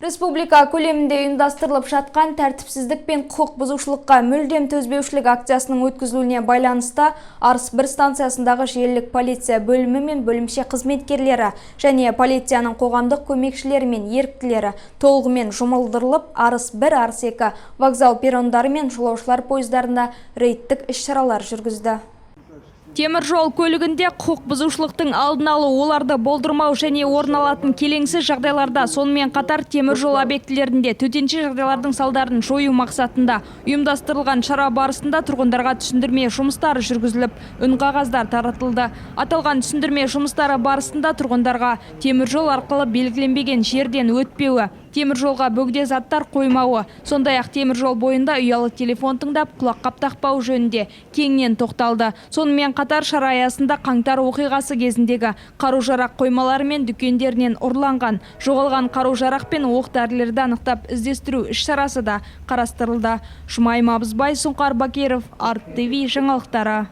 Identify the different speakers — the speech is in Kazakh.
Speaker 1: Республика көлемінде ұйымдастырылып жатқан тәртіпсіздік пен құқық бұзушылыққа мүлдем төзбеушілік акциясының өткізілуіне байланысты Арыс 1 станциясындағы желілік полиция бөлімі мен бөлімше қызметкерлері және полицияның қоғамдық көмекшілері мен еріктілері толығымен жұмылдырылып, Арыс 1, Арыс 2 вокзал перрондары мен жолаушылар пойыздарында рейдтік іс-шаралар жүргізді. Темір жол көлігінде құқық бұзушылықтың алдын алу, оларды болдырмау және орын алатын келеңсіз жағдайларда, сонымен қатар темір жол объектілерінде төтенше жағдайлардың салдарын жою мақсатында ұйымдастырылған шара барысында тұрғындарға түсіндірме жұмыстары жүргізіліп, үнқағаздар таратылды. Аталған түсіндірме жұмыстары барысында тұрғындарға темір жол арқылы белгіленбеген жерден өтпеуі, темір жолға бөгде заттар қоймауы, сондай-ақ темір жол бойында ұялы телефон тыңдап, құлаққап тақпау жөнінде кеңінен тоқталды. Сонымен қатар шара аясында қаңтар оқиғасы кезіндегі қару-жарақ қоймалары мен дүкендерінен ұрланған, жоғалған қару-жарақ пен оқ-дәрілерді анықтап іздестіру іс-шарасы да қарастырылды. Жұмайым Абызбай, Сұңқар Бакиров, Арт ТВ жаңалықтары.